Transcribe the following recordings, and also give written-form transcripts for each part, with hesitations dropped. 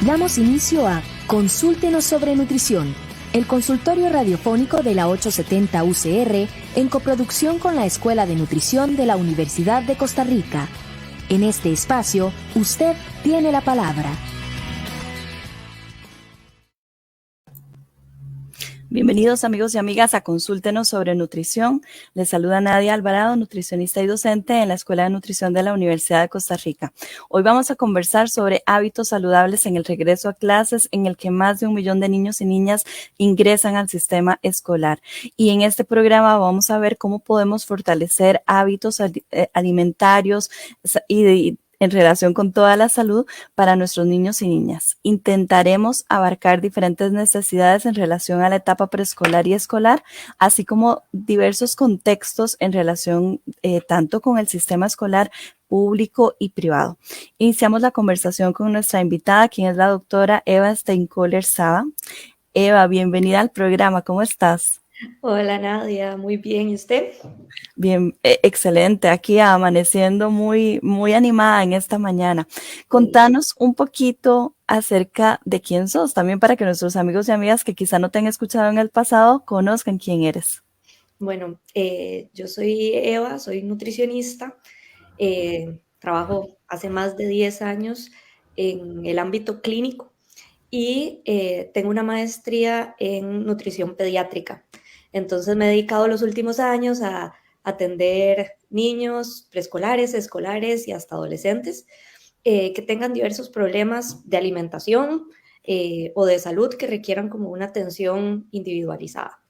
Damos inicio a Consúltenos sobre Nutrición, el consultorio radiofónico de la 870 UCR en coproducción con la Escuela de Nutrición de la Universidad de Costa Rica. En este espacio, usted tiene la palabra. Bienvenidos amigos y amigas a Consúltenos sobre Nutrición. Les saluda Nadia Alvarado, nutricionista y docente en la Escuela de Nutrición de la Universidad de Costa Rica. Hoy vamos a conversar sobre hábitos saludables en el regreso a clases, en el que más de 1 millón de niños y niñas ingresan al sistema escolar. Y en este programa vamos a ver cómo podemos fortalecer hábitos alimentarios y en relación con toda la salud para nuestros niños y niñas. Intentaremos abarcar diferentes necesidades en relación a la etapa preescolar y escolar, así como diversos contextos en relación tanto con el sistema escolar público y privado. Iniciamos la conversación con nuestra invitada, quien es la doctora Eva Steinkohler Saba. Eva, bienvenida al programa. ¿Cómo estás? Hola Nadia, muy bien. ¿Y usted? Bien, excelente. Aquí amaneciendo muy animada en esta mañana. Contanos un poquito acerca de quién sos, también para que nuestros amigos y amigas que quizá no te han escuchado en el pasado conozcan quién eres. Bueno, yo soy Eva, soy nutricionista. Trabajo hace más de 10 años en el ámbito clínico y tengo una maestría en nutrición pediátrica. Entonces me he dedicado los últimos años a atender niños preescolares, escolares y hasta adolescentes que tengan diversos problemas de alimentación o de salud que requieran como una atención individualizada.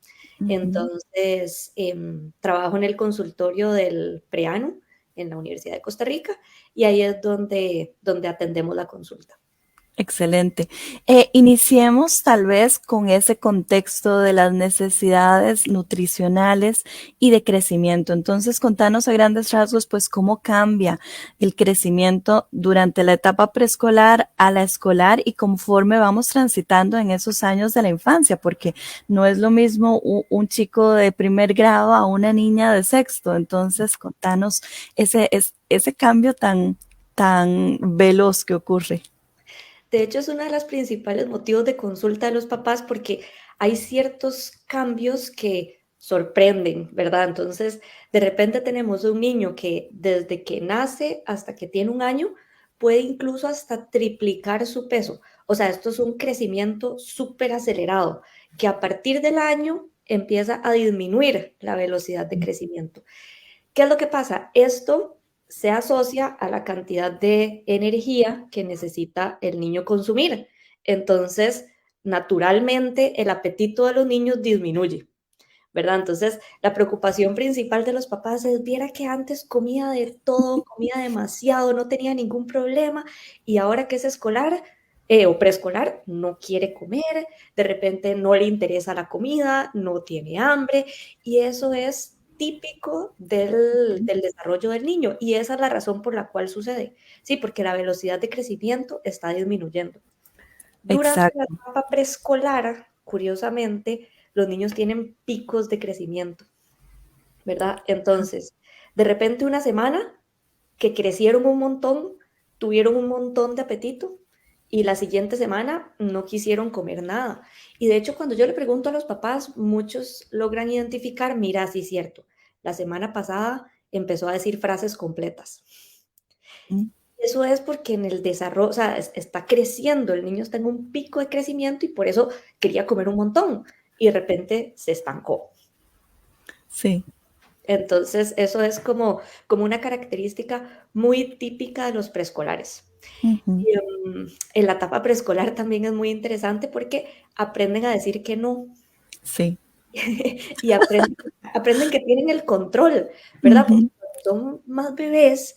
Entonces, trabajo en el consultorio del Preano en la Universidad de Costa Rica y ahí es donde atendemos la consulta. Excelente. Iniciemos tal vez con ese contexto de las necesidades nutricionales y de crecimiento. Entonces, contanos a grandes rasgos, pues, cómo cambia el crecimiento durante la etapa preescolar a la escolar y conforme vamos transitando en esos años de la infancia, porque no es lo mismo un chico de primer grado a una niña de sexto. Entonces, contanos ese cambio tan veloz que ocurre. De hecho, es uno de los principales motivos de consulta de los papás porque hay ciertos cambios que sorprenden, ¿verdad? Entonces, de repente tenemos un niño que desde que nace hasta que tiene 1 año puede incluso hasta triplicar su peso. O sea, esto es un crecimiento súper acelerado que a partir del año empieza a disminuir la velocidad de crecimiento. ¿Qué es lo que pasa? Esto se asocia a la cantidad de energía que necesita el niño consumir. Entonces, naturalmente, el apetito de los niños disminuye, ¿verdad? Entonces, la preocupación principal de los papás es, viera que antes comía de todo, comía demasiado, no tenía ningún problema, y ahora que es escolar o preescolar, no quiere comer, de repente no le interesa la comida, no tiene hambre, y eso es típico del desarrollo del niño, y esa es la razón por la cual sucede, sí, porque la velocidad de crecimiento está disminuyendo. Durante la Exacto. etapa preescolar, curiosamente, los niños tienen picos de crecimiento, ¿verdad? Entonces, de repente una semana que crecieron un montón, tuvieron un montón de apetito y la siguiente semana no quisieron comer nada. Y de hecho, cuando yo le pregunto a los papás, muchos logran identificar, mira, sí es cierto, la semana pasada empezó a decir frases completas. Eso es porque en el desarrollo, o sea, está creciendo, el niño está en un pico de crecimiento y por eso quería comer un montón y de repente se estancó. Sí. Entonces, eso es como una característica muy típica de los preescolares. Uh-huh. Y, en la etapa preescolar también es muy interesante porque aprenden a decir que no Sí. y aprenden que tienen el control, ¿verdad? Porque Uh-huh. cuando son más bebés,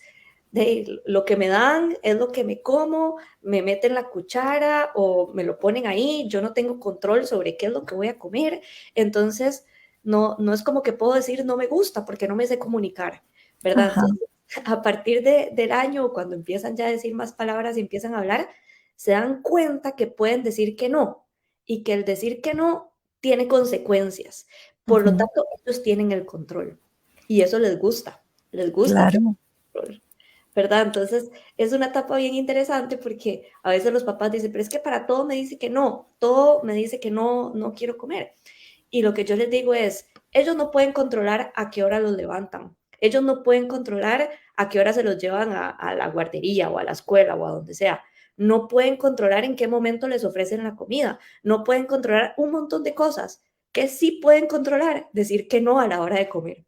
de lo que me dan es lo que me como, me meten la cuchara o me lo ponen ahí, yo no tengo control sobre qué es lo que voy a comer, entonces no es como que puedo decir no me gusta porque no me sé comunicar, ¿verdad? Ajá. Entonces, a partir del año, cuando empiezan ya a decir más palabras y empiezan a hablar, se dan cuenta que pueden decir que no y que el decir que no tiene consecuencias. Por lo Uh-huh. tanto, ellos tienen el control y eso les gusta Claro. control. ¿verdad? Entonces, es una etapa bien interesante porque a veces los papás dicen, pero es que para todo me dice que no, todo me dice que no, no quiero comer. Y lo que yo les digo es, ellos no pueden controlar a qué hora los levantan, ellos no pueden controlar a qué hora se los llevan a la guardería o a la escuela o a donde sea. No pueden controlar en qué momento les ofrecen la comida, no pueden controlar un montón de cosas que sí pueden controlar, decir que no a la hora de comer.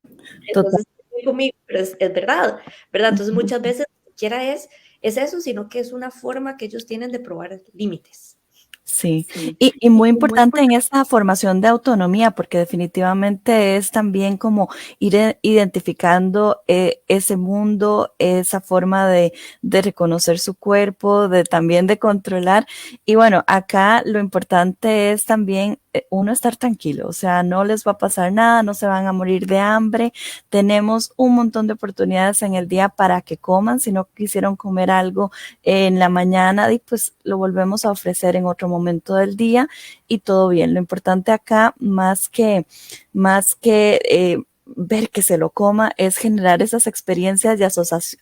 Total. Entonces, conmigo, pero es verdad, ¿verdad? Entonces muchas veces ni siquiera es eso, sino que es una forma que ellos tienen de probar límites. Sí, Sí. y muy importante en esta formación de autonomía, porque definitivamente es también como ir identificando ese mundo, esa forma de reconocer su cuerpo, de también de controlar. Y bueno, acá lo importante es también uno estar tranquilo, o sea, no les va a pasar nada, no se van a morir de hambre. Tenemos un montón de oportunidades en el día para que coman, si no quisieron comer algo en la mañana, y pues lo volvemos a ofrecer en otro momento del día y todo bien. Lo importante acá, más que ver que se lo coma, es generar esas experiencias y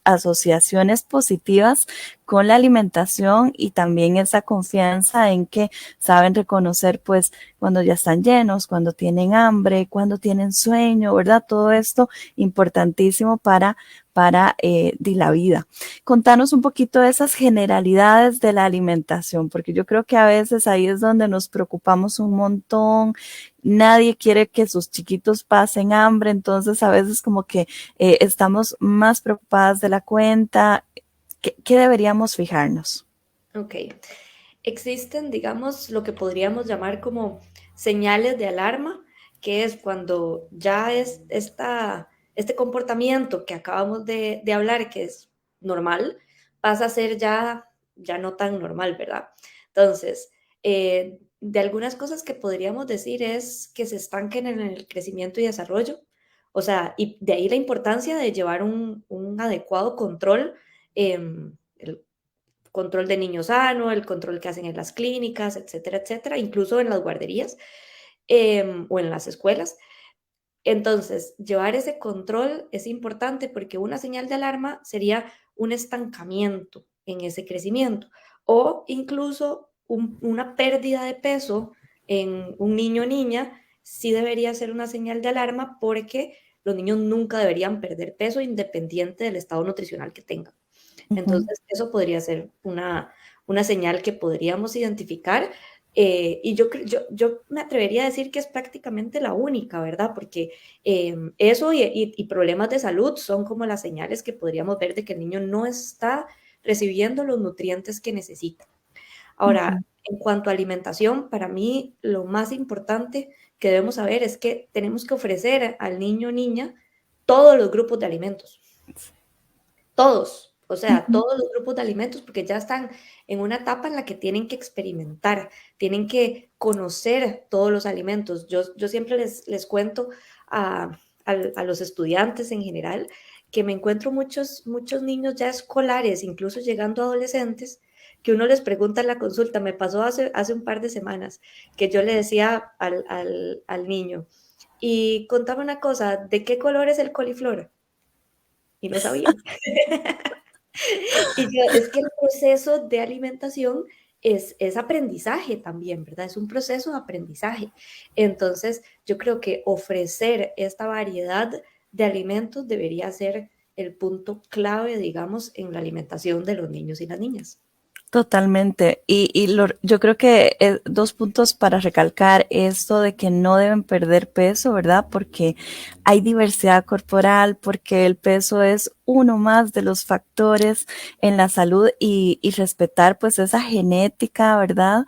asociaciones positivas con la alimentación, y también esa confianza en que saben reconocer pues cuando ya están llenos, cuando tienen hambre, cuando tienen sueño, ¿verdad? Todo esto importantísimo para la vida. Contanos un poquito de esas generalidades de la alimentación, porque yo creo que a veces ahí es donde nos preocupamos un montón. Nadie quiere que sus chiquitos pasen hambre, entonces a veces como que estamos más preocupadas de la cuenta. ¿Qué deberíamos fijarnos? Ok. Existen, digamos, lo que podríamos llamar como señales de alarma, que es cuando ya es este comportamiento que acabamos de hablar, que es normal, pasa a ser ya no tan normal, ¿verdad? Entonces, de algunas cosas que podríamos decir es que se estanquen en el crecimiento y desarrollo, o sea, y de ahí la importancia de llevar un adecuado control, el control de niño sano, el control que hacen en las clínicas, etcétera, etcétera, incluso en las guarderías o en las escuelas. Entonces, llevar ese control es importante porque una señal de alarma sería un estancamiento en ese crecimiento o incluso una pérdida de peso en un niño o niña, sí debería ser una señal de alarma porque los niños nunca deberían perder peso independiente del estado nutricional que tengan. Ujú. Entonces, eso podría ser una señal que podríamos identificar. Y yo me atrevería a decir que es prácticamente la única, ¿verdad? Porque eso y problemas de salud son como las señales que podríamos ver de que el niño no está recibiendo los nutrientes que necesita. Ahora, Ujú. en cuanto a alimentación, para mí lo más importante que debemos saber es que tenemos que ofrecer al niño o niña todos los grupos de alimentos. Todos, o sea, Ujú. todos los grupos de alimentos, porque ya están en una etapa en la que tienen que experimentar, tienen que conocer todos los alimentos. Yo siempre les cuento a los estudiantes en general que me encuentro muchos niños ya escolares, incluso llegando a adolescentes, que uno les pregunta en la consulta. Me pasó hace un par de semanas que yo le decía al niño, y contame una cosa, ¿de qué color es el coliflor? Y no sabía. Y yo, es que el proceso de alimentación es aprendizaje también, ¿verdad? Es un proceso de aprendizaje. Entonces, yo creo que ofrecer esta variedad de alimentos debería ser el punto clave, digamos, en la alimentación de los niños y las niñas. Totalmente. Yo creo que dos puntos para recalcar esto de que no deben perder peso, ¿verdad? Porque hay diversidad corporal, porque el peso es uno más de los factores en la salud, y respetar pues esa genética, ¿verdad?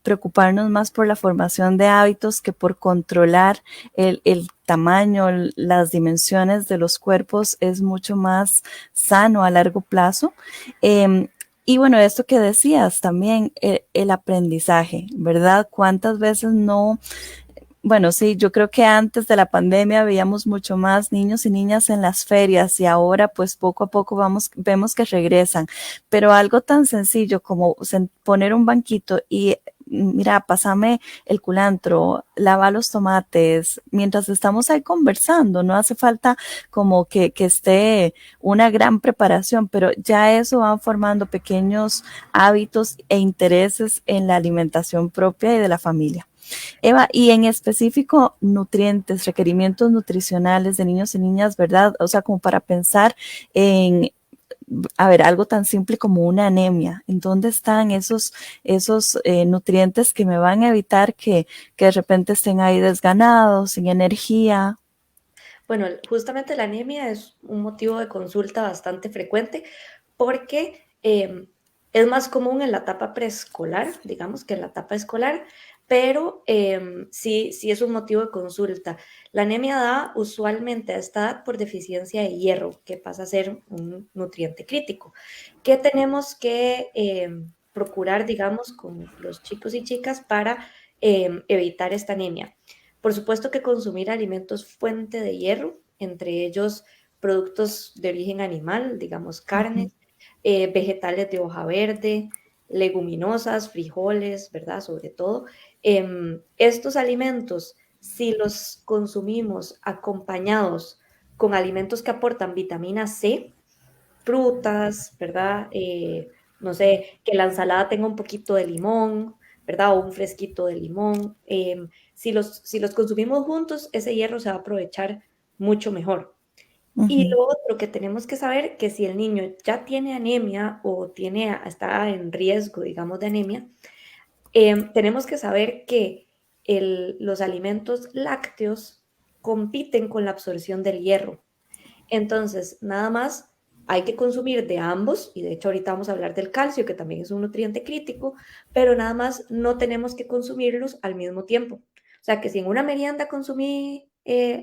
Preocuparnos más por la formación de hábitos que por controlar el tamaño, las dimensiones de los cuerpos es mucho más sano a largo plazo. Y bueno, esto que decías también, el aprendizaje, ¿verdad? ¿Cuántas veces no? Bueno, sí, yo creo que antes de la pandemia veíamos mucho más niños y niñas en las ferias, y ahora pues poco a poco vemos que regresan, pero algo tan sencillo como poner un banquito y mira, pásame el culantro, lava los tomates, mientras estamos ahí conversando, no hace falta como que esté una gran preparación, pero ya eso van formando pequeños hábitos e intereses en la alimentación propia y de la familia. Eva, y en específico, nutrientes, requerimientos nutricionales de niños y niñas, ¿verdad? O sea, como para pensar en, a ver, algo tan simple como una anemia. ¿En dónde están esos nutrientes que me van a evitar que de repente estén ahí desganados, sin energía? Bueno, justamente la anemia es un motivo de consulta bastante frecuente porque es más común en la etapa preescolar, digamos, que en la etapa escolar, pero sí es un motivo de consulta. La anemia da usualmente a esta edad por deficiencia de hierro, que pasa a ser un nutriente crítico. ¿Qué tenemos que procurar, digamos, con los chicos y chicas para evitar esta anemia? Por supuesto que consumir alimentos fuente de hierro, entre ellos productos de origen animal, digamos carnes, vegetales de hoja verde, leguminosas, frijoles, ¿verdad? Sobre todo. Estos alimentos, si los consumimos acompañados con alimentos que aportan vitamina C, frutas, ¿verdad? No sé, que la ensalada tenga un poquito de limón, ¿verdad? O un fresquito de limón. Si los consumimos juntos, ese hierro se va a aprovechar mucho mejor. Y Ujú. lo otro que tenemos que saber, que si el niño ya tiene anemia o está en riesgo, digamos, de anemia, tenemos que saber que los alimentos lácteos compiten con la absorción del hierro. Entonces, nada más hay que consumir de ambos, y de hecho ahorita vamos a hablar del calcio, que también es un nutriente crítico, pero nada más no tenemos que consumirlos al mismo tiempo. O sea, que si en una merienda consumí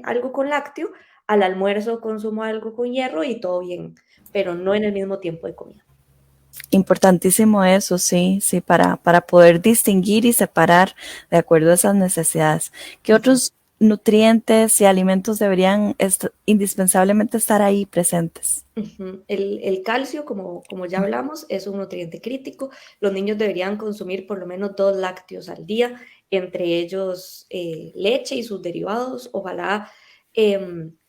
algo con lácteo, al almuerzo consumo algo con hierro y todo bien, pero no en el mismo tiempo de comida. Importantísimo eso, sí, sí, para poder distinguir y separar de acuerdo a esas necesidades. ¿Qué Ujú. otros nutrientes y alimentos deberían indispensablemente estar ahí presentes? Ujú. El calcio, como ya hablamos, es un nutriente crítico. Los niños deberían consumir por lo menos 2 lácteos al día, entre ellos leche y sus derivados. Ojalá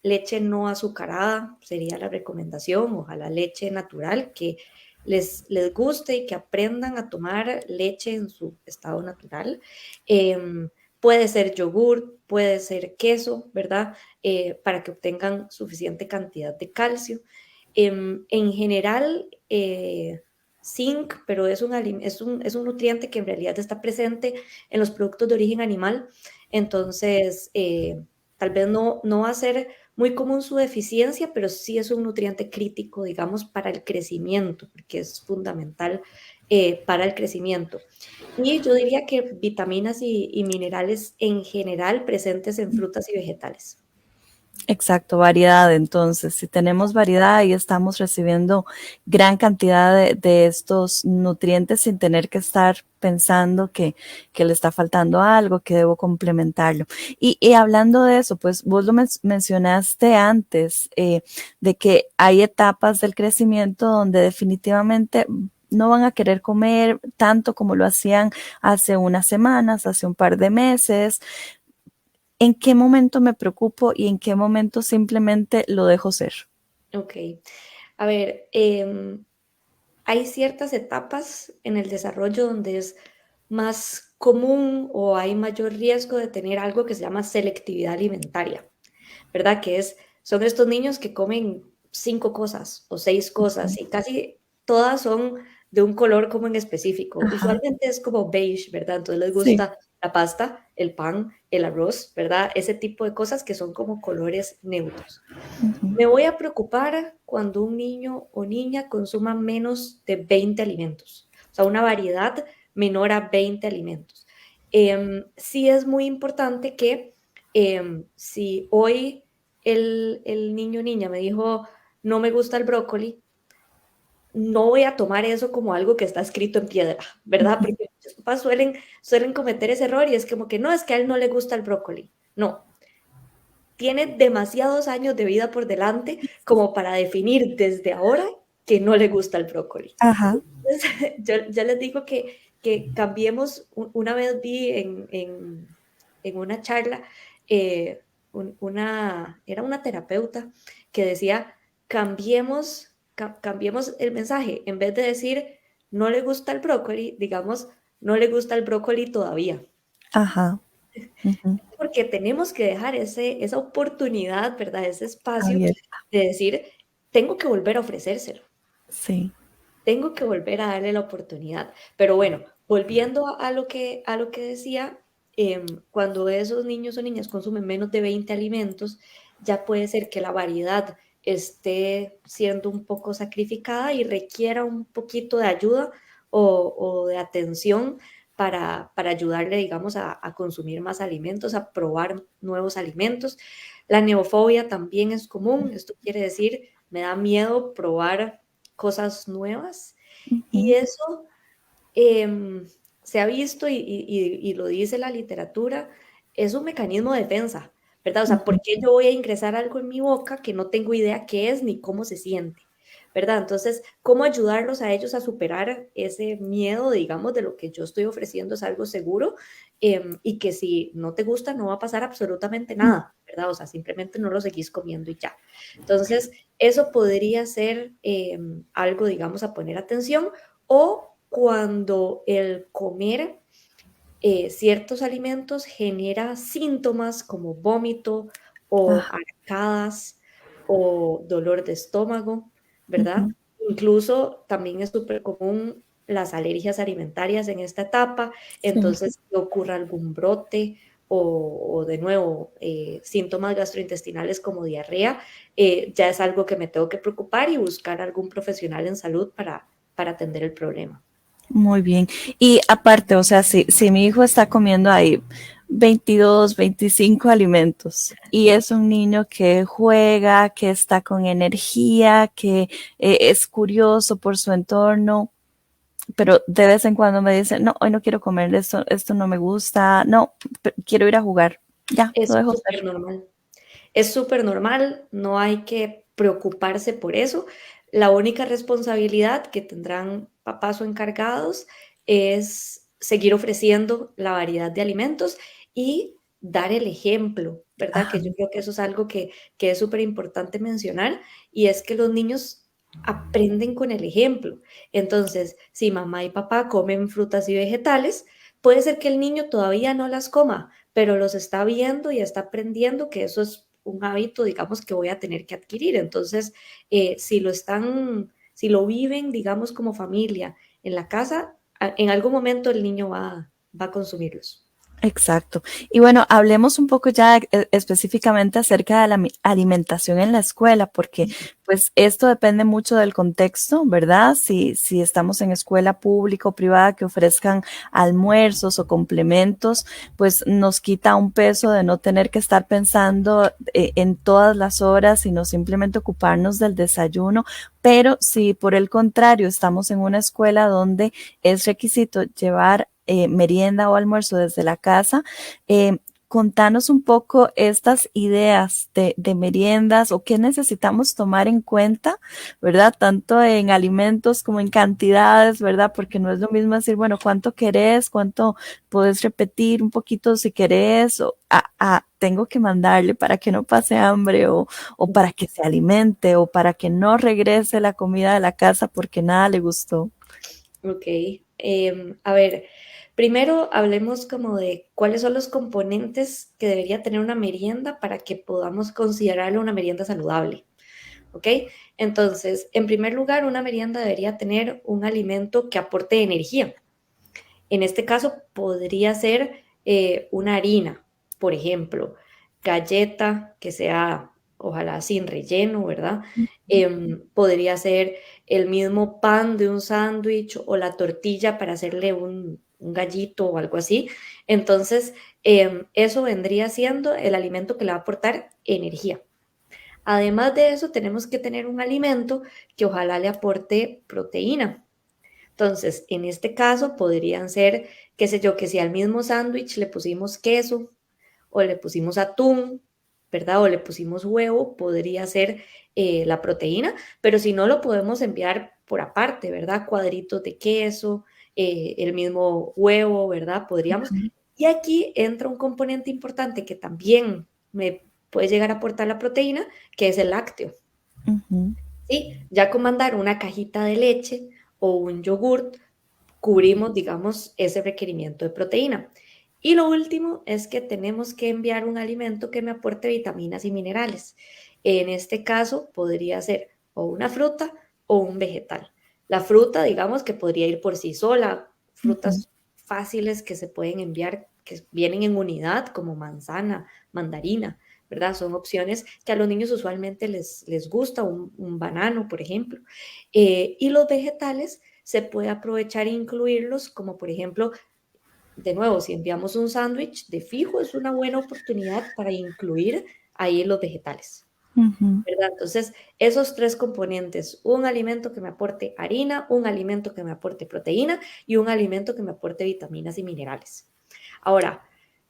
leche no azucarada sería la recomendación. Ojalá leche natural que les guste y que aprendan a tomar leche en su estado natural. Puede ser yogur, puede ser queso, ¿verdad? Para que obtengan suficiente cantidad de calcio. En general, zinc, pero es un nutriente que en realidad está presente en los productos de origen animal, entonces tal vez no va a ser muy común su deficiencia, pero sí es un nutriente crítico, digamos, para el crecimiento, porque es fundamental para el crecimiento. Y yo diría que vitaminas y minerales en general presentes en frutas y vegetales. Exacto, variedad. Entonces, si tenemos variedad y estamos recibiendo gran cantidad de estos nutrientes sin tener que estar pensando que le está faltando algo, que debo complementarlo. Y hablando de eso, pues vos lo mencionaste antes, de que hay etapas del crecimiento donde definitivamente no van a querer comer tanto como lo hacían hace unas semanas, hace un par de meses. ¿En qué momento me preocupo y en qué momento simplemente lo dejo ser? Ok, a ver, hay ciertas etapas en el desarrollo donde es más común o hay mayor riesgo de tener algo que se llama selectividad alimentaria, ¿verdad? Son estos niños que comen 5 cosas o 6 cosas y casi todas son de un color como en específico. Ajá, Usualmente es como beige, ¿verdad? Entonces les sí. gusta la pasta, el pan, el arroz, ¿verdad? Ese tipo de cosas que son como colores neutros. Ujú. Me voy a preocupar cuando un niño o niña consuma menos de 20 alimentos, o sea, una variedad menor a 20 alimentos. Sí es muy importante que si hoy el niño o niña me dijo, no me gusta el brócoli, no voy a tomar eso como algo que está escrito en piedra, ¿verdad? Ujú. Porque muchos papás suelen cometer ese error y es como que no, es que a él no le gusta el brócoli. No, tiene demasiados años de vida por delante como para definir desde ahora que no le gusta el brócoli. Ajá. Entonces, yo les digo que que cambiemos, una vez vi en una charla, era una terapeuta que decía, cambiemos el mensaje, en vez de decir, no le gusta el brócoli, digamos, no le gusta el brócoli todavía. Ajá. Ujú. Porque tenemos que dejar esa oportunidad, ¿verdad? Ese espacio Abierta. de decir, tengo que volver a ofrecérselo, Sí. tengo que volver a darle la oportunidad. Pero bueno, volviendo a lo que decía, cuando esos niños o niñas consumen menos de 20 alimentos, ya puede ser que la variedad esté siendo un poco sacrificada y requiera un poquito de ayuda o de atención para ayudarle, digamos, a consumir más alimentos, a probar nuevos alimentos. La neofobia también es común. Esto quiere decir, me da miedo probar cosas nuevas y Ujú. eso eh, se ha visto y lo dice la literatura, es un mecanismo de defensa, ¿verdad? O sea, ¿por qué yo voy a ingresar algo en mi boca que no tengo idea qué es ni cómo se siente? ¿Verdad? Entonces, ¿cómo ayudarlos a ellos a superar ese miedo, digamos, de lo que yo estoy ofreciendo es algo seguro y que si no te gusta no va a pasar absolutamente nada, ¿verdad? O sea, simplemente no lo seguís comiendo y ya. Entonces, eso podría ser algo, digamos, a poner atención o cuando el comer ciertos alimentos genera síntomas como vómito o Ah, arcadas o dolor de estómago, ¿verdad? ujú. Incluso también es súper común las alergias alimentarias en esta etapa, Sí. entonces que ocurra algún brote o de nuevo síntomas gastrointestinales como diarrea, ya es algo que me tengo que preocupar y buscar algún profesional en salud para atender el problema. Muy bien. Y aparte, o sea, si mi hijo está comiendo ahí 22, 25 alimentos y es un niño que juega, que está con energía, que es curioso por su entorno, pero de vez en cuando me dice, no, hoy no quiero comer esto, esto no me gusta, no, quiero ir a jugar. Ya, lo Es dejo súper ser. normal. Es súper normal, no hay que preocuparse por eso. La única responsabilidad que tendrán papás o encargados es seguir ofreciendo la variedad de alimentos y dar el ejemplo, ¿verdad? Ajá. Que yo creo que eso es algo que es súper importante mencionar y es que los niños aprenden con el ejemplo. Entonces, si mamá y papá comen frutas y vegetales, puede ser que el niño todavía no las coma, pero los está viendo y está aprendiendo que eso es un hábito, digamos, que voy a tener que adquirir. Entonces, si lo viven, digamos, como familia en la casa, en algún momento el niño va a consumirlos. Exacto. Y bueno, hablemos un poco ya específicamente acerca de la alimentación en la escuela, porque pues esto depende mucho del contexto, ¿verdad? Si estamos en escuela pública o privada que ofrezcan almuerzos o complementos, pues nos quita un peso de no tener que estar pensando en todas las horas, sino simplemente ocuparnos del desayuno. Pero si por el contrario estamos en una escuela donde es requisito llevar merienda o almuerzo desde la casa. Contanos un poco estas ideas de meriendas o qué necesitamos tomar en cuenta, ¿verdad? Tanto en alimentos como en cantidades, ¿verdad? Porque no es lo mismo decir, bueno, ¿cuánto querés? ¿Cuánto puedes repetir un poquito si querés? O tengo que mandarle para que no pase hambre o para que se alimente o para que no regrese la comida de la casa porque nada le gustó. Ok, a ver, primero hablemos como de cuáles son los componentes que debería tener una merienda para que podamos considerarlo una merienda saludable. ¿Ok? Entonces, en primer lugar, una merienda debería tener un alimento que aporte energía. En este caso, podría ser una harina, por ejemplo, galleta que sea, ojalá sin relleno, ¿verdad? Podría ser el mismo pan de un sándwich o la tortilla para hacerle un gallito o algo así. Entonces, eso vendría siendo el alimento que le va a aportar energía. Además de eso, tenemos que tener un alimento que ojalá le aporte proteína. Entonces, en este caso podrían ser, qué sé yo, que si al mismo sándwich le pusimos queso o le pusimos atún, ¿verdad? O le pusimos huevo, podría ser la proteína, pero si no lo podemos enviar por aparte, ¿verdad? Cuadritos de queso, el mismo huevo, ¿verdad? Podríamos. Y aquí entra un componente importante que también me puede llegar a aportar la proteína, que es el lácteo. ¿Sí? Ya con mandar una cajita de leche o un yogurt, cubrimos, digamos, ese requerimiento de proteína. Y lo último es que tenemos que enviar un alimento que me aporte vitaminas y minerales. En este caso podría ser o una fruta o un vegetal. La fruta, digamos, que podría ir por sí sola, frutas fáciles que se pueden enviar, que vienen en unidad, como manzana, mandarina, ¿verdad? Son opciones que a los niños usualmente les gusta, un banano, por ejemplo. Y los vegetales se puede aprovechar e incluirlos, como por ejemplo, de nuevo, si enviamos un sándwich, de fijo es una buena oportunidad para incluir ahí los vegetales, ¿verdad? Entonces, esos tres componentes, un alimento que me aporte harina, un alimento que me aporte proteína y un alimento que me aporte vitaminas y minerales. Ahora,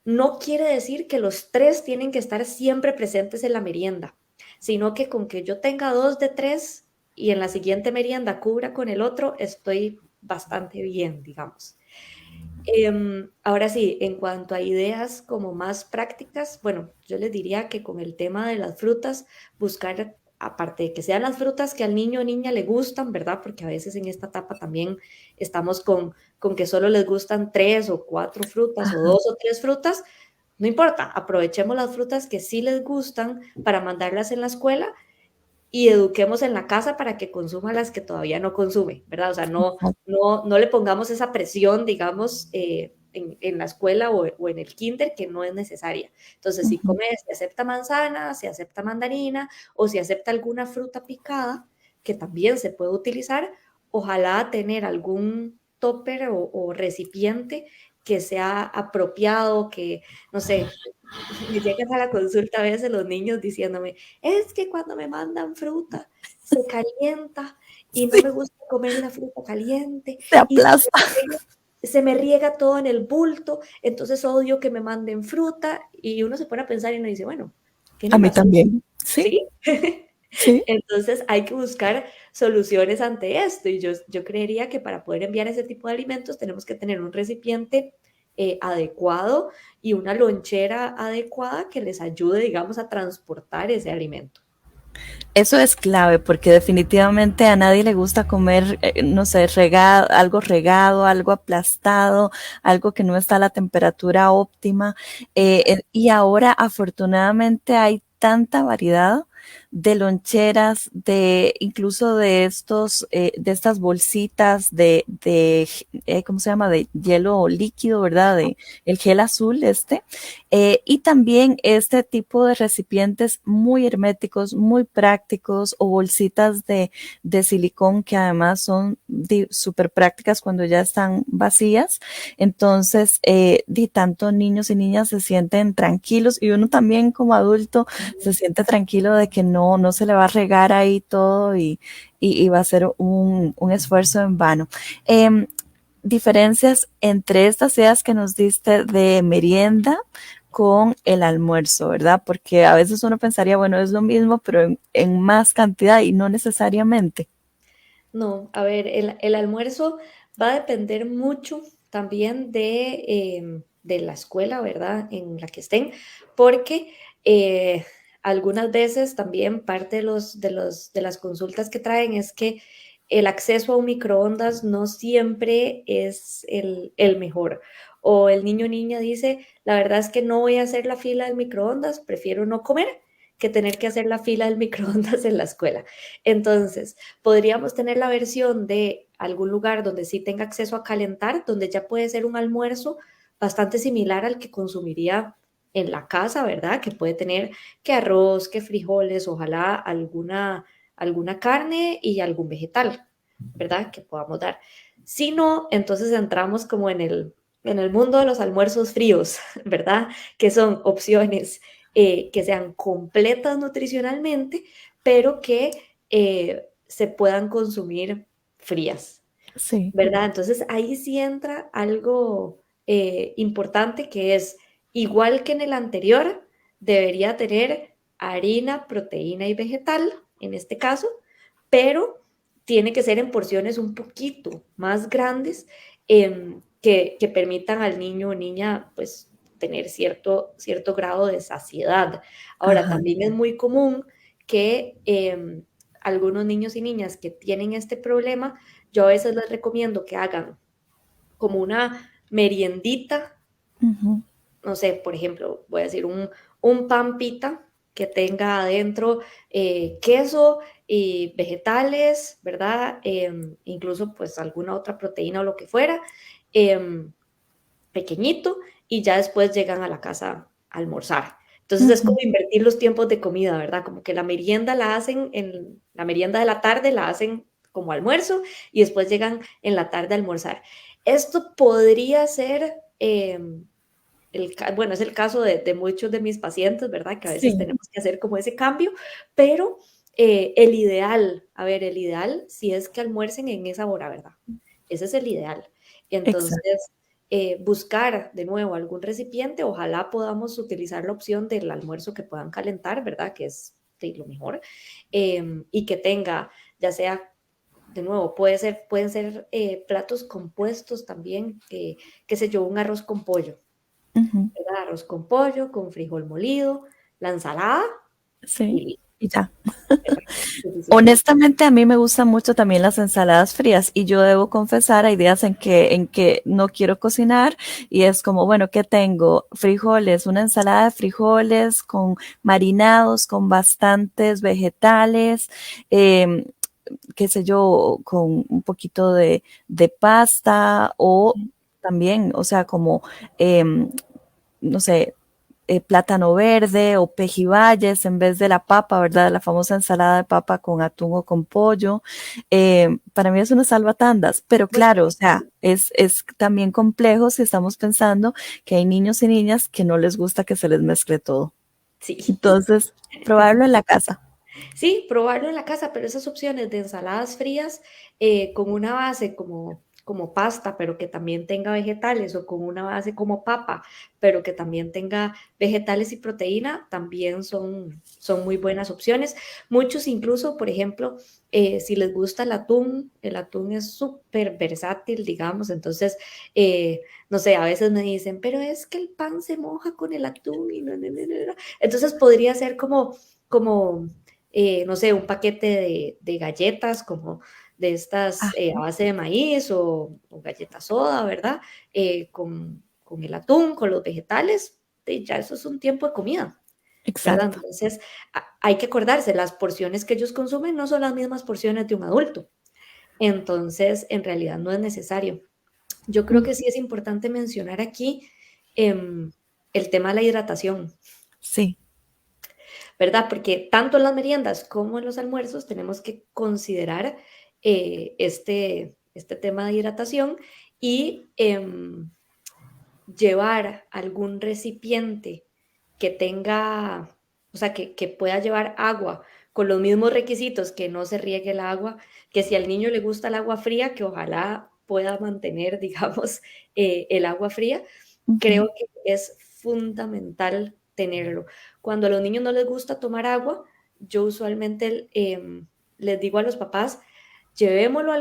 no quiere decir que los tres tienen que estar siempre presentes en la merienda, sino que con que yo tenga 2 de 3 y en la siguiente merienda cubra con el otro, estoy bastante bien, digamos. Ahora sí, en cuanto a ideas como más prácticas, bueno, yo les diría que con el tema de las frutas, buscar, aparte de que sean las frutas que al niño o niña le gustan, ¿verdad? Porque a veces en esta etapa también estamos con que solo les gustan 3 o 4 frutas o 2 o 3 frutas. No importa, aprovechemos las frutas que sí les gustan para mandarlas en la escuela y eduquemos en la casa para que consuma las que todavía no consume, ¿verdad? O sea, no le pongamos esa presión, digamos, en la escuela o en el kinder que no es necesaria. Entonces, si come, si acepta manzana, si acepta mandarina o si acepta alguna fruta picada, que también se puede utilizar, ojalá tener algún topper o recipiente que sea apropiado, que, no sé, me llegan a la consulta a veces los niños diciéndome, es que cuando me mandan fruta se calienta y no Sí, me gusta comer la fruta caliente se y aplasta. se me riega todo en el bulto, entonces odio que me manden fruta y uno se pone a pensar y uno dice, bueno, A tiene mí razón, también. Sí, ¿sí? sí. Entonces hay que buscar soluciones ante esto y yo creería que para poder enviar ese tipo de alimentos tenemos que tener un recipiente adecuado y una lonchera adecuada que les ayude, digamos, a transportar ese alimento. Eso es clave porque definitivamente a nadie le gusta comer, no sé, regado, algo aplastado, algo que no está a la temperatura óptima. Y ahora afortunadamente hay tanta variedad de loncheras, de incluso de de estas bolsitas ¿cómo se llama? De hielo líquido, ¿verdad? De el gel azul y también este tipo de recipientes muy herméticos, muy prácticos o bolsitas de silicón que además son súper prácticas cuando ya están vacías. Entonces, tanto niños y niñas se sienten tranquilos y uno también como adulto se siente tranquilo de que no se le va a regar ahí todo y va a ser un esfuerzo en vano. Diferencias entre estas ideas que nos diste de merienda con el almuerzo, ¿verdad? Porque a veces uno pensaría, bueno, es lo mismo, pero en más cantidad y no necesariamente. No, a ver, el almuerzo va a depender mucho también de la escuela, ¿verdad? En la que estén, porque algunas veces también parte de las consultas que traen es que el acceso a un microondas no siempre es el mejor. O el niño o niña dice, la verdad es que no voy a hacer la fila del microondas, prefiero no comer que tener que hacer la fila del microondas en la escuela. Entonces, podríamos tener la versión de algún lugar donde sí tenga acceso a calentar, donde ya puede ser un almuerzo bastante similar al que consumiría en la casa, ¿verdad? Que puede tener que arroz, que frijoles, ojalá alguna carne y algún vegetal, ¿verdad? Que podamos dar. Si no, entonces entramos como en el mundo de los almuerzos fríos, ¿verdad? Que son opciones que sean completas nutricionalmente, pero que se puedan consumir frías, Sí. ¿verdad? Entonces ahí sí entra algo importante que es, igual que en el anterior, debería tener harina, proteína y vegetal, en este caso, pero tiene que ser en porciones un poquito más grandes que permitan al niño o niña pues tener cierto grado de saciedad. Ahora, Ajá. también es muy común que algunos niños y niñas que tienen este problema, yo a veces les recomiendo que hagan como una meriendita, Ujú. no sé, por ejemplo, voy a decir un pan pita que tenga adentro queso y vegetales, ¿verdad? Incluso pues alguna otra proteína o lo que fuera, pequeñito, y ya después llegan a la casa a almorzar. Entonces es como Ujú. invertir los tiempos de comida, ¿verdad? Como que la merienda la hacen en la merienda de la tarde, la hacen como almuerzo y después llegan en la tarde a almorzar. Esto podría ser bueno, es el caso de muchos de mis pacientes, ¿verdad? Que a veces Sí, tenemos que hacer como ese cambio, pero el ideal, a ver, el ideal si es que almuercen en esa hora, ¿verdad? Ese es el ideal. exacto. Entonces, buscar de nuevo algún recipiente, ojalá podamos utilizar la opción del almuerzo que puedan calentar, ¿verdad? Que es sí, lo mejor, y que tenga, ya sea de nuevo, pueden ser platos compuestos también, qué sé yo, un arroz con pollo, Ujú. ¿verdad? Arroz con pollo, con frijol molido, la ensalada y Sí, listo, y ya. ¿verdad? Suficiente. Honestamente, a mí me gustan mucho también las ensaladas frías y yo debo confesar, hay días en que no quiero cocinar y es como, bueno, ¿qué tengo? Frijoles, una ensalada de frijoles con marinados, con bastantes vegetales, eh, qué sé yo, con un poquito de pasta o también, o sea, como, eh, no sé, plátano verde o pejibayes en vez de la papa, ¿verdad? La famosa ensalada de papa con atún o con pollo. Para mí es una salvatandas, pero Pues claro, o sea, es también complejo si estamos pensando que hay niños y niñas que no les gusta que se les mezcle todo. sí. Entonces, probarlo en la casa. Sí, probarlo en la casa, pero esas opciones de ensaladas frías con una base como pasta, pero que también tenga vegetales, o con una base como papa, pero que también tenga vegetales y proteína, también son muy buenas opciones. Muchos incluso, por ejemplo, si les gusta el atún es súper versátil, digamos, entonces, no sé, a veces me dicen, pero es que el pan se moja con el atún y no, no, no, no, no. Entonces podría ser como no sé, un paquete de galletas como de estas Ah, a base de maíz o galletas soda, ¿verdad? Con el atún, con los vegetales, ya eso es un tiempo de comida, ¿verdad? exacto. Entonces hay que acordarse, las porciones que ellos consumen no son las mismas porciones de un adulto. Entonces, en realidad no es necesario. Yo creo Mm. que sí es importante mencionar aquí el tema de la hidratación. Sí. ¿Verdad? Porque tanto en las meriendas como en los almuerzos tenemos que considerar este tema de hidratación y llevar algún recipiente que tenga, o sea, que pueda llevar agua con los mismos requisitos, que no se riegue el agua, que si al niño le gusta el agua fría, que ojalá pueda mantener, digamos, el agua fría, Ujú. creo que es fundamental tenerlo. Cuando a los niños no les gusta tomar agua, yo usualmente les digo a los papás, llevémoslo a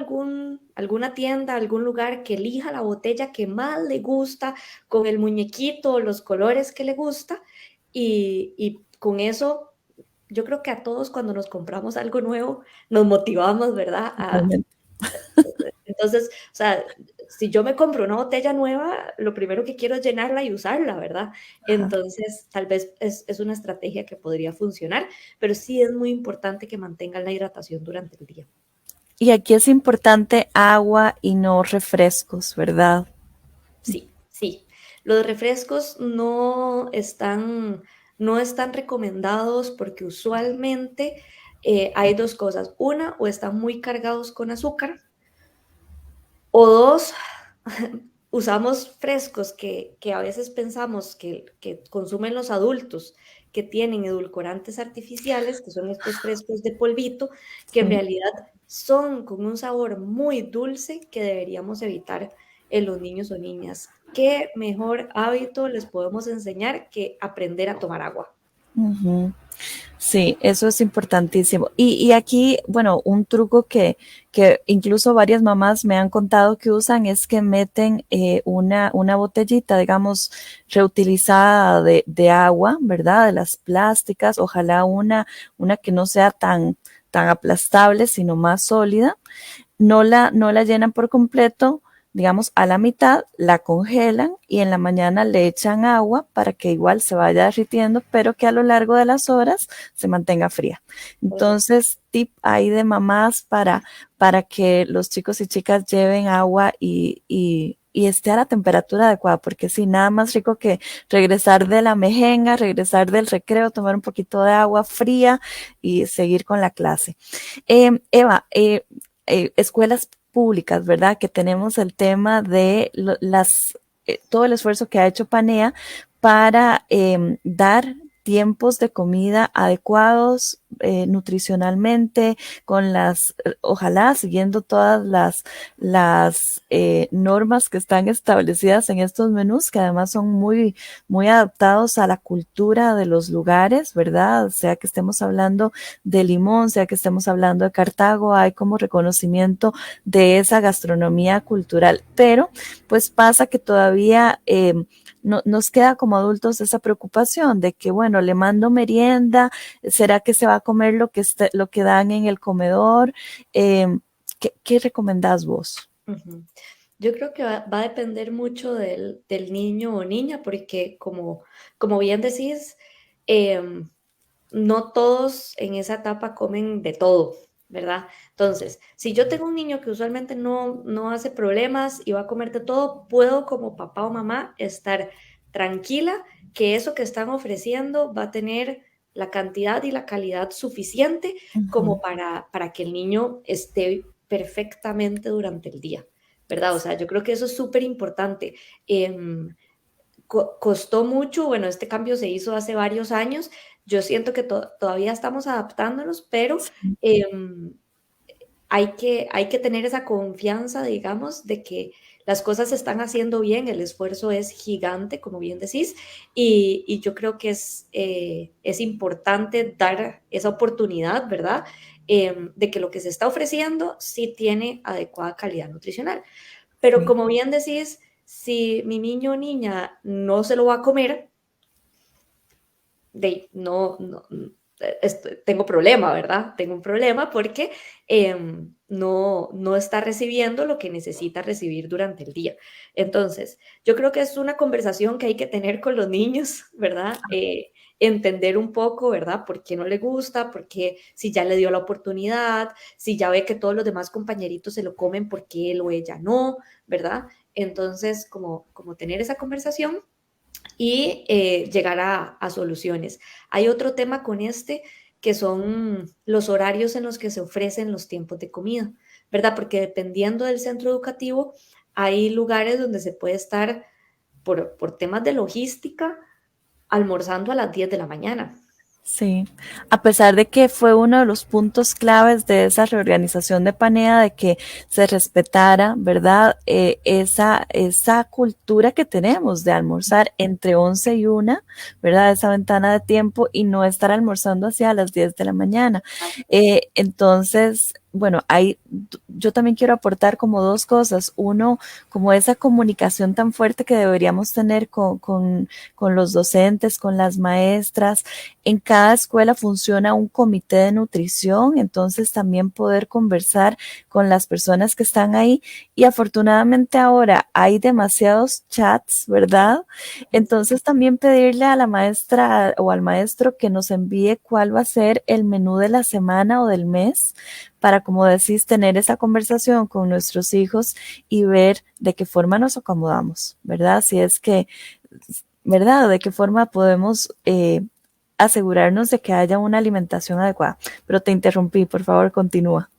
alguna tienda, a algún lugar que elija la botella que más le gusta, con el muñequito, los colores que le gusta, y con eso yo creo que a todos cuando nos compramos algo nuevo nos motivamos, ¿verdad? Totalmente. Entonces, o sea, si yo me compro una botella nueva, lo primero que quiero es llenarla y usarla, ¿verdad? Ajá. Entonces, tal vez es una estrategia que podría funcionar, pero sí es muy importante que mantengan la hidratación durante el día. Y aquí es importante agua y no refrescos, ¿verdad? Sí, sí. Los refrescos no están recomendados porque usualmente hay dos cosas. Una, o están muy cargados con azúcar, o dos, usamos frescos que a veces pensamos que consumen los adultos, que tienen edulcorantes artificiales, que son estos frescos de polvito, que en Sí. realidad son con un sabor muy dulce que deberíamos evitar en los niños o niñas. ¿Qué mejor hábito les podemos enseñar que aprender a tomar agua? Ujú. Sí, eso es importantísimo. Y aquí, bueno, un truco que incluso varias mamás me han contado que usan es que meten una botellita, digamos, reutilizada de agua, ¿verdad? De las plásticas, ojalá una que no sea tan aplastable, sino más sólida, no la llenan por completo, digamos, a la mitad, la congelan y en la mañana le echan agua para que igual se vaya derritiendo, pero que a lo largo de las horas se mantenga fría. Correcto. Entonces, tip ahí de mamás para que los chicos y chicas lleven agua y esté a la temperatura adecuada, porque sí, nada más rico que regresar de la mejenga, regresar del recreo, tomar un poquito de agua fría y seguir con la clase. Eva, escuelas públicas, ¿verdad? Que tenemos el tema de todo el esfuerzo que ha hecho Panea para dar tiempos de comida adecuados nutricionalmente, ojalá siguiendo todas las normas que están establecidas en estos menús, que además son muy adaptados a la cultura de los lugares, ¿verdad? Sea que estemos hablando de Limón, sea que estemos hablando de Cartago, hay como reconocimiento de esa gastronomía cultural, pero pues pasa que todavía nos queda como adultos esa preocupación de que, bueno, le mando merienda, ¿será que se va a comer lo que dan en el comedor? ¿Qué recomendás vos? Ujú. Yo creo que va a depender mucho del niño o niña, porque como bien decís, em, no todos en esa etapa comen de todo, ¿verdad? Entonces, si yo tengo un niño que usualmente no hace problemas y va a comer de todo, puedo como papá o mamá estar tranquila que eso que están ofreciendo va a tener la cantidad y la calidad suficiente como Ujú. para que el niño esté perfectamente durante el día, ¿verdad? O sea, yo creo que eso es súper importante. Costó mucho, bueno, este cambio se hizo hace varios años, yo siento que todavía estamos adaptándonos, pero Sí, em, hay que tener esa confianza, digamos, de que las cosas se están haciendo bien, el esfuerzo es gigante, como bien decís, y yo creo que es importante dar esa oportunidad, ¿verdad? De que lo que se está ofreciendo sí tiene adecuada calidad nutricional. Pero sí. como bien decís, si mi niño o niña no se lo va a comer, no, tengo problema, ¿verdad? Tengo un problema porque no está recibiendo lo que necesita recibir durante el día. Entonces, yo creo que es una conversación que hay que tener con los niños, ¿verdad? Entender un poco, ¿verdad? ¿Por qué no le gusta? ¿Por qué si ya le dio la oportunidad? Si ya ve que todos los demás compañeritos se lo comen, ¿por qué él o ella no? ¿Verdad? Entonces, como tener esa conversación y llegar a soluciones. Hay otro tema con este que son los horarios en los que se ofrecen los tiempos de comida, ¿verdad? Porque dependiendo del centro educativo, hay lugares donde se puede estar por temas de logística almorzando a las 10 de la mañana. Sí, a pesar de que fue uno de los puntos claves de esa reorganización de Panea, de que se respetara, ¿verdad? Esa cultura que tenemos de almorzar entre 11 y 1, ¿verdad? Esa ventana de tiempo y no estar almorzando hacia las 10 de la mañana. Entonces, bueno, yo también quiero aportar como dos cosas. Uno, como esa comunicación tan fuerte que deberíamos tener con los docentes, con las maestras. En cada escuela funciona un comité de nutrición, entonces también poder conversar con las personas que están ahí. Y afortunadamente ahora hay demasiados chats, ¿verdad? Entonces también pedirle a la maestra o al maestro que nos envíe cuál va a ser el menú de la semana o del mes para, como decís, tener esa conversación con nuestros hijos y ver de qué forma nos acomodamos, ¿verdad? Si es que, ¿verdad? De qué forma podemos asegurarnos de que haya una alimentación adecuada. Pero te interrumpí, por favor, continúa.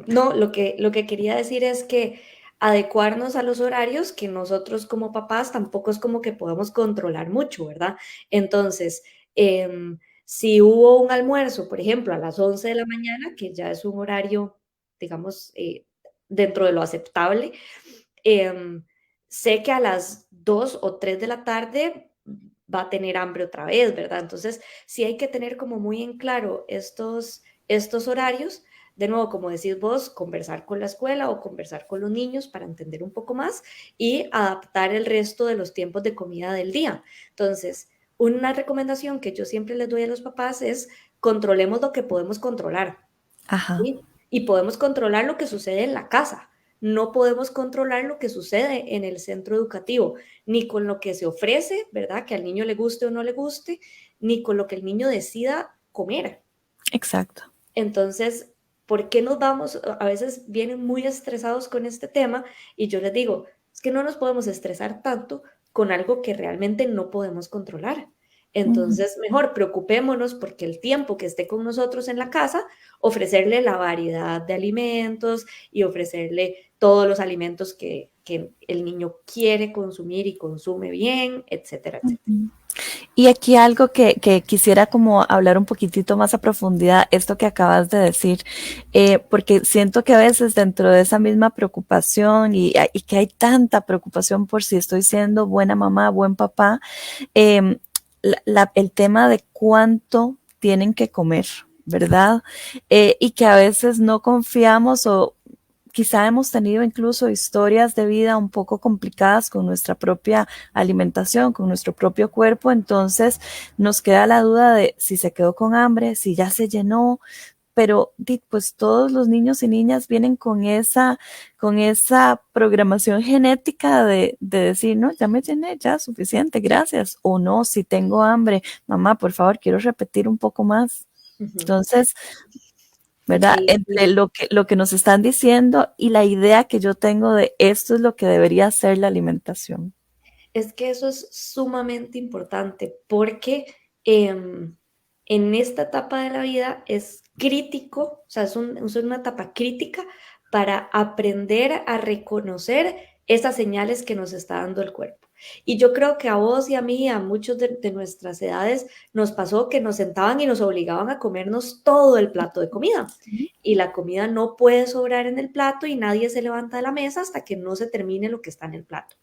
No, lo que quería decir es que adecuarnos a los horarios que nosotros como papás tampoco es como que podamos controlar mucho, ¿verdad? Entonces, si hubo un almuerzo, por ejemplo, a las 11 de la mañana, que ya es un horario, digamos, dentro de lo aceptable, em, sé que a las 2 o 3 de la tarde va a tener hambre otra vez, ¿verdad? Entonces, sí hay que tener como muy en claro estos horarios. De nuevo, como decís vos, conversar con la escuela o conversar con los niños para entender un poco más y adaptar el resto de los tiempos de comida del día. Entonces, una recomendación que yo siempre les doy a los papás es controlemos lo que podemos controlar. Ajá. ¿Sí? Y podemos controlar lo que sucede en la casa. No podemos controlar lo que sucede en el centro educativo, ni con lo que se ofrece, ¿verdad? Que al niño le guste o no le guste, ni con lo que el niño decida comer. Exacto. Entonces, ¿por qué nos vamos? A veces vienen muy estresados con este tema y yo les digo, es que no nos podemos estresar tanto con algo que realmente no podemos controlar. Ujú. Entonces, mejor preocupémonos porque el tiempo que esté con nosotros en la casa, ofrecerle la variedad de alimentos y ofrecerle todos los alimentos que el niño quiere consumir y consume bien, etcétera, etcétera. Ujú. Y aquí algo que quisiera como hablar un poquitito más a profundidad, esto que acabas de decir, porque siento que a veces dentro de esa misma preocupación y que hay tanta preocupación por si estoy siendo buena mamá, buen papá, eh, el tema de cuánto tienen que comer, ¿verdad? Y que a veces no confiamos o quizá hemos tenido incluso historias de vida un poco complicadas con nuestra propia alimentación, con nuestro propio cuerpo, entonces nos queda la duda de si se quedó con hambre, si ya se llenó, pero pues todos los niños y niñas vienen con esa programación genética de decir, no, ya me llené, ya suficiente, gracias, o no, si tengo hambre, mamá, por favor, quiero repetir un poco más. Ujú. Entonces, ¿verdad? Sí, Entre lo que nos están diciendo y la idea que yo tengo de esto es lo que debería ser la alimentación. es que eso es sumamente importante porque en esta etapa de la vida es crítico, o sea, es una etapa crítica para aprender a reconocer esas señales que nos está dando el cuerpo. Y yo creo que a vos y a mí, a muchos de nuestras edades, nos pasó que nos sentaban y nos obligaban a comernos todo el plato de comida. Y la comida no puede sobrar en el plato y nadie se levanta de la mesa hasta que no se termine lo que está en el plato.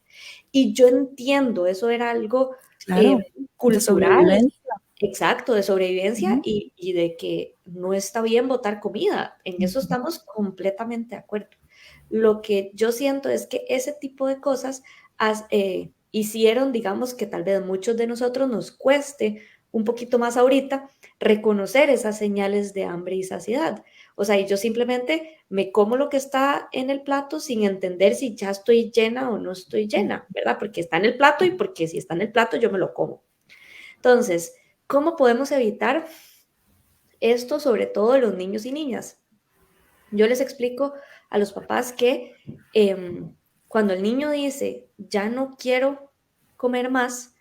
Y yo entiendo, eso era algo Claro, de cultural, sobrevivencia. exacto, de sobrevivencia Ujú. y de que no está bien botar comida. En eso estamos completamente de acuerdo. Lo que yo siento es que ese tipo de cosas hicieron, digamos, que tal vez muchos de nosotros nos cueste un poquito más ahorita reconocer esas señales de hambre y saciedad. O sea, y yo simplemente me como lo que está en el plato sin entender si ya estoy llena o no estoy llena, ¿verdad? Porque está en el plato y porque si está en el plato yo me lo como. Entonces, ¿cómo podemos evitar esto, sobre todo los niños y niñas? Yo les explico a los papás que cuando el niño dice, ya no quiero comer más,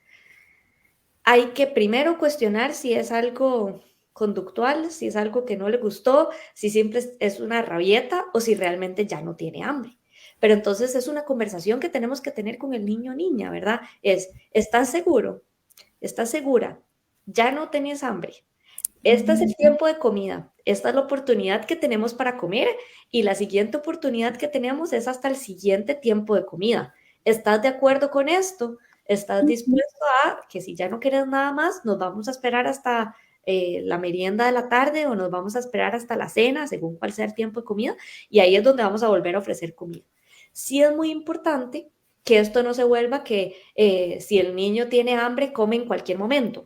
hay que primero cuestionar si es algo conductual, si es algo que no le gustó, si siempre es una rabieta o si realmente ya no tiene hambre. Pero entonces es una conversación que tenemos que tener con el niño o niña, ¿verdad? ¿Estás seguro? ¿Estás segura? ¿Ya no tenés hambre? Este es el tiempo de comida. Esta es la oportunidad que tenemos para comer y la siguiente oportunidad que tenemos es hasta el siguiente tiempo de comida. ¿Estás de acuerdo con esto? ¿Estás Ujú. dispuesto a que si ya no quieres nada más, nos vamos a esperar hasta la merienda de la tarde o nos vamos a esperar hasta la cena, según cuál sea el tiempo de comida? Y ahí es donde vamos a volver a ofrecer comida. Sí es muy importante que esto no se vuelva que si el niño tiene hambre, come en cualquier momento,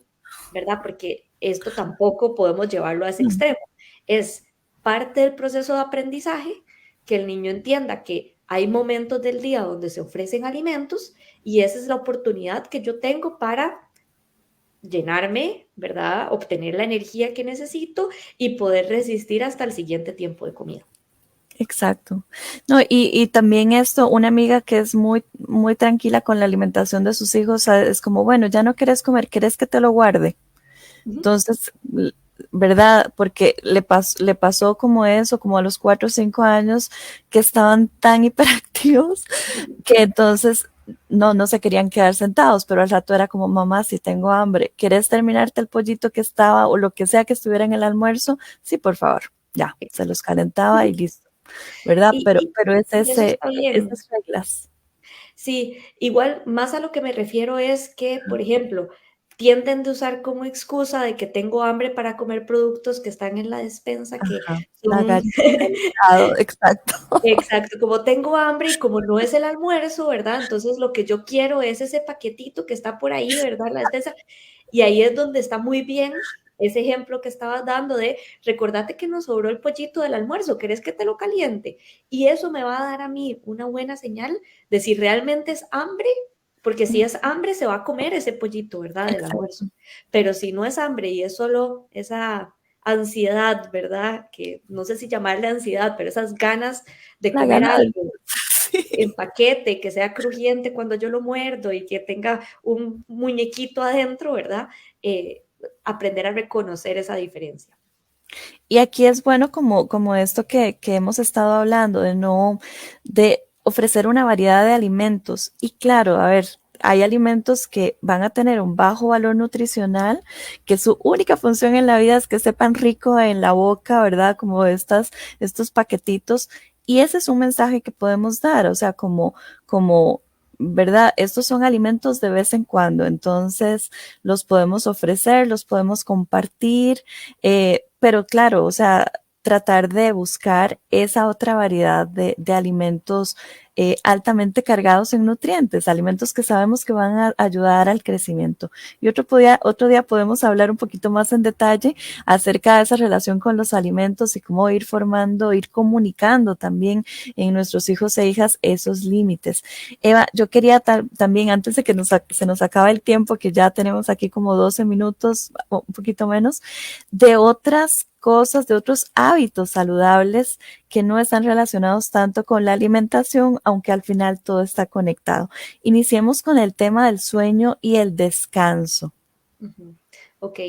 ¿verdad? Porque esto tampoco podemos llevarlo a ese extremo. Es parte del proceso de aprendizaje que el niño entienda que hay momentos del día donde se ofrecen alimentos y esa es la oportunidad que yo tengo para llenarme, ¿verdad? Obtener la energía que necesito y poder resistir hasta el siguiente tiempo de comida. Exacto. No, y también esto, una amiga que es muy, muy tranquila con la alimentación de sus hijos, es como, bueno, ya no quieres comer, ¿quieres que te lo guarde? Ujú. Entonces, ¿verdad? Porque le pasó como eso, como a los 4 o 5 años, que estaban tan hiperactivos que entonces no se querían quedar sentados, pero al rato era como, mamá, si tengo hambre, ¿quieres terminarte el pollito que estaba o lo que sea que estuviera en el almuerzo? Sí, por favor, ya, se los calentaba y listo, ¿verdad? Y, y- Pero es y eso está bien. esas reglas. Sí, igual más a lo que me refiero es que, por ejemplo, tienden de usar como excusa de que tengo hambre para comer productos que están en la despensa, que Ajá, la son galleta del helado, exacto. exacto, como tengo hambre y como no es el almuerzo, ¿verdad? Entonces lo que yo quiero es ese paquetito que está por ahí, ¿verdad? En la despensa. Y ahí es donde está muy bien ese ejemplo que estabas dando de, recordate que nos sobró el pollito del almuerzo, ¿querés que te lo caliente? Y eso me va a dar a mí una buena señal de si realmente es hambre, porque si es hambre se va a comer ese pollito, ¿verdad? Del Exacto. almuerzo. Pero si no es hambre y es solo esa ansiedad, ¿verdad? Que no sé si llamarle ansiedad, pero esas ganas de La comer gana del algo sí. en paquete, que sea crujiente cuando yo lo muerdo y que tenga un muñequito adentro, ¿verdad? Aprender a reconocer esa diferencia. Y aquí es bueno como esto que hemos estado hablando, de ofrecer una variedad de alimentos. Y claro, a ver, hay alimentos que van a tener un bajo valor nutricional, que su única función en la vida es que sepan rico en la boca, ¿verdad? Como estos paquetitos. Y ese es un mensaje que podemos dar, o sea, ¿verdad? Estos son alimentos de vez en cuando, entonces los podemos ofrecer, los podemos compartir, pero claro, o sea, tratar de buscar esa otra variedad de alimentos altamente cargados en nutrientes, alimentos que sabemos que van a ayudar al crecimiento. Y otro día podemos hablar un poquito más en detalle acerca de esa relación con los alimentos y cómo ir formando, ir comunicando también en nuestros hijos e hijas esos límites. Eva, yo quería también, antes de que se nos acabe el tiempo, que ya tenemos aquí como 12 minutos, o un poquito menos, de otras cosas, de otros hábitos saludables que no están relacionados tanto con la alimentación, aunque al final todo está conectado. Iniciemos con el tema del sueño y el descanso. Ujú. Ok,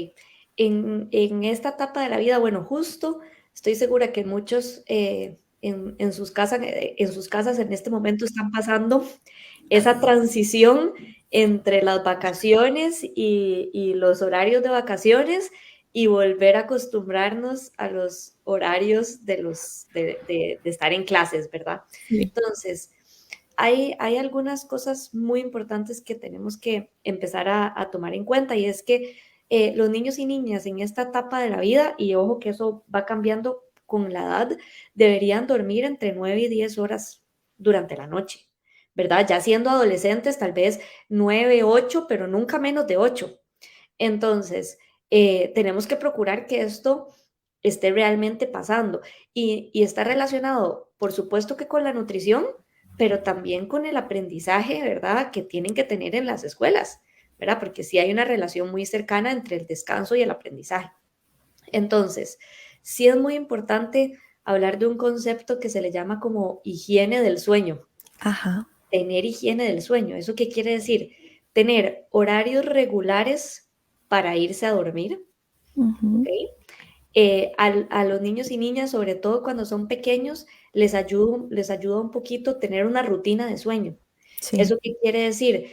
en esta etapa de la vida, bueno, justo estoy segura que muchos en sus casas en este momento están pasando esa transición entre las vacaciones y los horarios de vacaciones y volver a acostumbrarnos a los horarios de estar en clases, ¿verdad? Sí. Entonces, hay algunas cosas muy importantes que tenemos que empezar a tomar en cuenta y es que los niños y niñas en esta etapa de la vida, y ojo que eso va cambiando con la edad, deberían dormir entre 9 y 10 horas durante la noche, ¿verdad? Ya siendo adolescentes, tal vez 9, 8, pero nunca menos de 8. Entonces, tenemos que procurar que esto esté realmente pasando y está relacionado, por supuesto que con la nutrición, pero también con el aprendizaje, ¿verdad? Que tienen que tener en las escuelas, ¿verdad? Porque sí hay una relación muy cercana entre el descanso y el aprendizaje. Entonces, sí es muy importante hablar de un concepto que se le llama como higiene del sueño, Ajá. tener higiene del sueño. ¿Eso qué quiere decir? Tener horarios regulares para irse a dormir, ¿ok? Ujú. A los niños y niñas, sobre todo cuando son pequeños, les ayuda un poquito tener una rutina de sueño. Sí. ¿Eso qué quiere decir?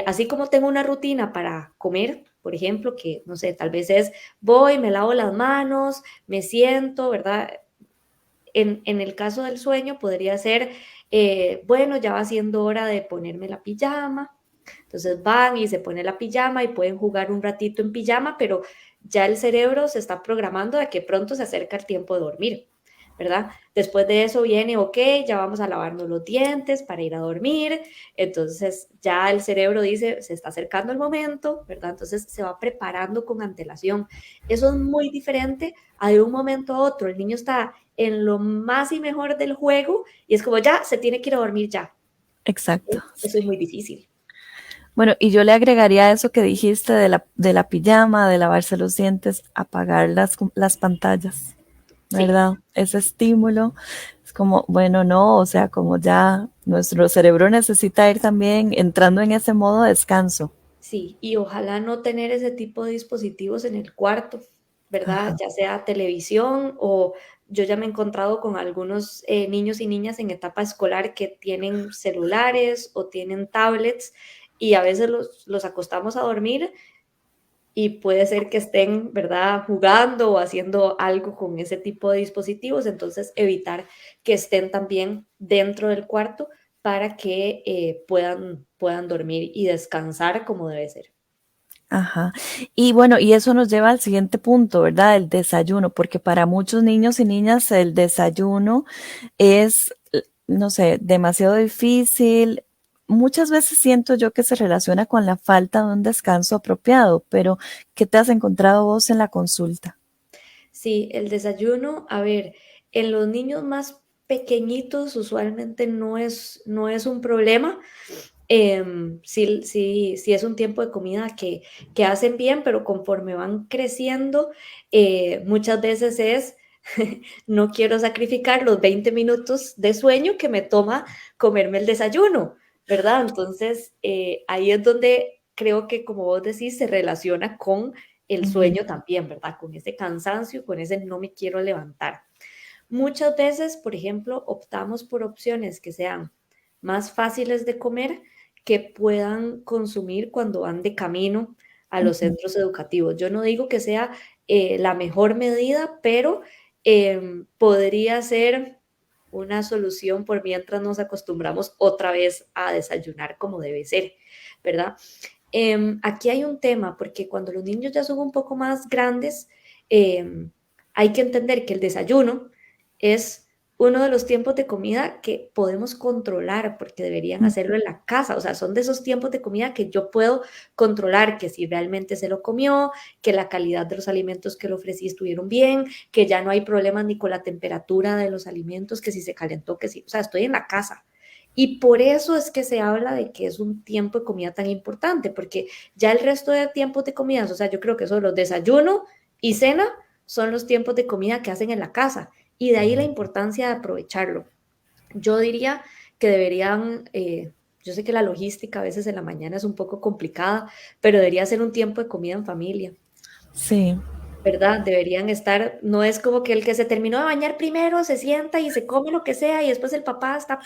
Así como tengo una rutina para comer, por ejemplo, que no sé, tal vez es voy, me lavo las manos, me siento, ¿verdad? En el caso del sueño podría ser, bueno, ya va siendo hora de ponerme la pijama. Entonces van y se pone la pijama y pueden jugar un ratito en pijama, pero ya el cerebro se está programando de que pronto se acerca el tiempo de dormir, ¿verdad? Después de eso viene, ok, ya vamos a lavarnos los dientes para ir a dormir. Entonces ya el cerebro dice, se está acercando el momento, ¿verdad? Entonces se va preparando con antelación. Eso es muy diferente a de un momento a otro. El niño está en lo más y mejor del juego y es como ya, se tiene que ir a dormir ya. Exacto. Eso es Sí. muy difícil. Bueno, y yo le agregaría eso que dijiste de la pijama, de lavarse los dientes, apagar las pantallas, Sí, ¿verdad? Ese estímulo es como, bueno, no, o sea, como ya nuestro cerebro necesita ir también entrando en ese modo de descanso. sí, y ojalá no tener ese tipo de dispositivos en el cuarto, ¿verdad? Ajá. Ya sea televisión o yo ya me he encontrado con algunos niños y niñas en etapa escolar que tienen celulares o tienen tablets y a veces los acostamos a dormir y puede ser que estén, ¿verdad?, jugando o haciendo algo con ese tipo de dispositivos, entonces evitar que estén también dentro del cuarto para que puedan dormir y descansar como debe ser. Ajá. Y bueno, y eso nos lleva al siguiente punto, ¿verdad? El desayuno, porque para muchos niños y niñas el desayuno es, no sé, demasiado difícil. Muchas veces siento yo que se relaciona con la falta de un descanso apropiado, pero ¿qué te has encontrado vos en la consulta? Sí, el desayuno, a ver, en los niños más pequeñitos usualmente no es un problema. Sí, sí, sí es un tiempo de comida que hacen bien, pero conforme van creciendo, muchas veces es, no quiero sacrificar los 20 minutos de sueño que me toma comerme el desayuno, ¿verdad? Entonces, ahí es donde creo que, como vos decís, se relaciona con el Ujú, sueño también, ¿verdad? Con ese cansancio, con ese no me quiero levantar. Muchas veces, por ejemplo, optamos por opciones que sean más fáciles de comer, que puedan consumir cuando van de camino a los ujú. centros educativos. Yo no digo que sea la mejor medida, pero podría ser una solución por mientras nos acostumbramos otra vez a desayunar como debe ser, ¿verdad? Aquí hay un tema, porque cuando los niños ya son un poco más grandes, em, hay que entender que el desayuno es uno de los tiempos de comida que podemos controlar, porque deberían hacerlo en la casa. O sea, son de esos tiempos de comida que yo puedo controlar, que si realmente se lo comió, que la calidad de los alimentos que le ofrecí estuvieron bien, que ya no hay problemas ni con la temperatura de los alimentos, que si se calentó, que si, o sea, estoy en la casa. Y por eso es que se habla de que es un tiempo de comida tan importante, porque ya el resto de tiempos de comidas, o sea, yo creo que solo desayuno y cena son los tiempos de comida que hacen en la casa. Y de ahí la importancia de aprovecharlo. Yo diría que deberían, yo sé que la logística a veces en la mañana es un poco complicada, pero debería ser un tiempo de comida en familia. Sí, ¿Verdad? Deberían estar, no es como que el que se terminó de bañar primero se sienta y se come lo que sea y después el papá está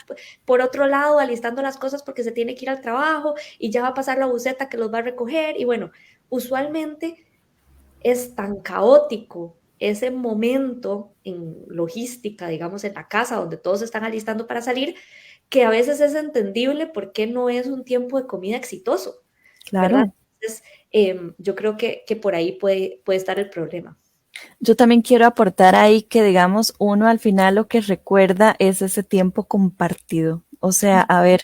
por otro lado alistando las cosas porque se tiene que ir al trabajo y ya va a pasar la buseta que los va a recoger y bueno, usualmente es tan caótico ese momento en logística, digamos, en la casa donde todos están alistando para salir, que a veces es entendible por qué no es un tiempo de comida exitoso, ¿verdad? claro. Entonces, yo creo que por ahí puede estar el problema. Yo también quiero aportar ahí que, digamos, uno al final lo que recuerda es ese tiempo compartido. O sea, a ver,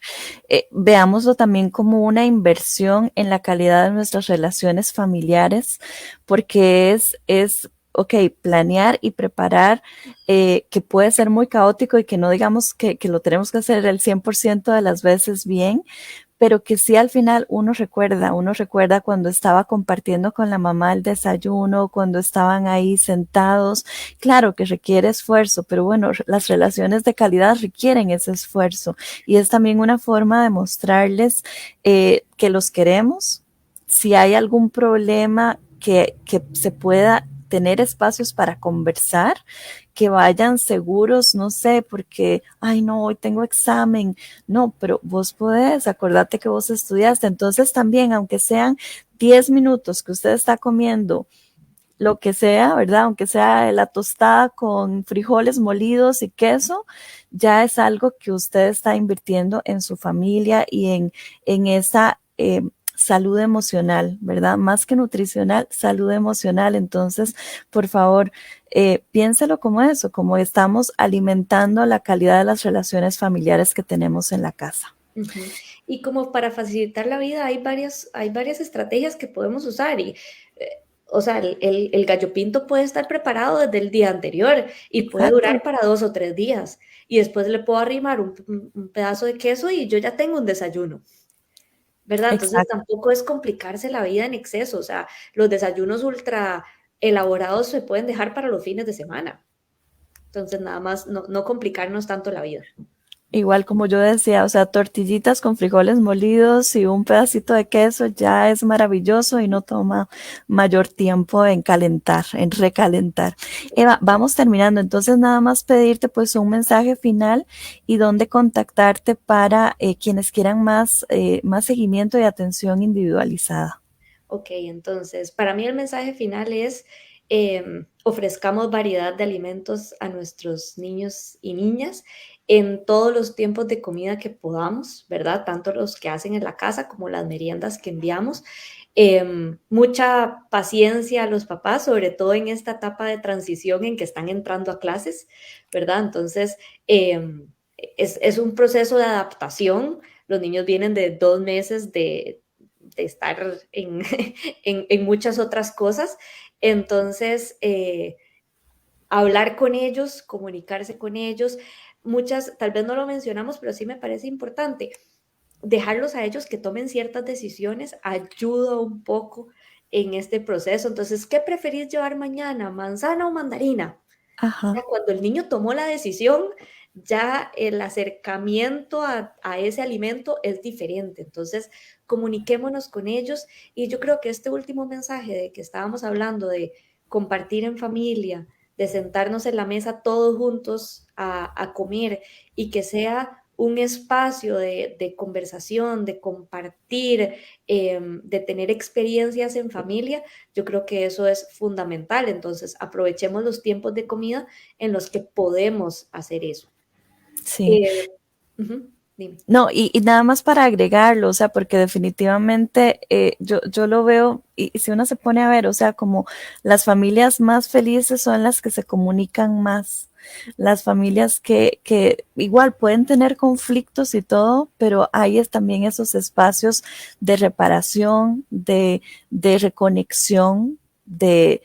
veámoslo también como una inversión en la calidad de nuestras relaciones familiares, porque ok, planear y preparar, que puede ser muy caótico y que no digamos que lo tenemos que hacer el 100% de las veces bien, pero que sí al final uno recuerda cuando estaba compartiendo con la mamá el desayuno, cuando estaban ahí sentados. Claro que requiere esfuerzo, pero bueno, las relaciones de calidad requieren ese esfuerzo y es también una forma de mostrarles que los queremos. Si hay algún problema que se pueda tener espacios para conversar, que vayan seguros, no sé, porque, ay, no, hoy tengo examen. No, pero vos podés, acordate que vos estudiaste. Entonces también, aunque sean 10 minutos que usted está comiendo, lo que sea, ¿verdad? Aunque sea la tostada con frijoles molidos y queso, ya es algo que usted está invirtiendo en su familia y en esa salud emocional, ¿verdad? Más que nutricional, salud emocional. Entonces, por favor, piénselo como eso, como estamos alimentando la calidad de las relaciones familiares que tenemos en la casa. Ujú. Y como para facilitar la vida hay varias estrategias que podemos usar y, o sea, el gallo pinto puede estar preparado desde el día anterior y puede Exacto, durar para 2 o 3 días y después le puedo arrimar un pedazo de queso y yo ya tengo un desayuno, ¿verdad? Entonces exacto. tampoco es complicarse la vida en exceso, o sea, los desayunos ultra elaborados se pueden dejar para los fines de semana. Entonces nada más no complicarnos tanto la vida. Igual como yo decía, o sea, tortillitas con frijoles molidos y un pedacito de queso ya es maravilloso y no toma mayor tiempo en calentar, en recalentar. Eva, vamos terminando. Entonces, nada más pedirte pues un mensaje final y dónde contactarte para quienes quieran más seguimiento y atención individualizada. Ok, entonces, para mí el mensaje final es ofrezcamos variedad de alimentos a nuestros niños y niñas en todos los tiempos de comida que podamos, ¿verdad? Tanto los que hacen en la casa como las meriendas que enviamos. Mucha paciencia a los papás, sobre todo en esta etapa de transición en que están entrando a clases, ¿verdad? Entonces, es un proceso de adaptación. Los niños vienen de 2 meses de estar en muchas otras cosas. Entonces, hablar con ellos, comunicarse con ellos, tal vez no lo mencionamos, pero sí me parece importante dejarlos a ellos que tomen ciertas decisiones ayuda un poco en este proceso. Entonces, ¿qué preferís llevar mañana? ¿Manzana o mandarina? Ajá. Cuando el niño tomó la decisión, ya el acercamiento a ese alimento es diferente. Entonces, comuniquémonos con ellos. Y yo creo que este último mensaje de que estábamos hablando de compartir en familia, de sentarnos en la mesa todos juntos a comer y que sea un espacio de conversación, de compartir, de tener experiencias en familia, yo creo que eso es fundamental. Entonces, aprovechemos los tiempos de comida en los que podemos hacer eso. Sí. Dime. No, y nada más para agregarlo, o sea, porque definitivamente yo lo veo, y si uno se pone a ver, o sea, como las familias más felices son las que se comunican más, las familias que igual pueden tener conflictos y todo, pero hay también esos espacios de reparación, de reconexión, de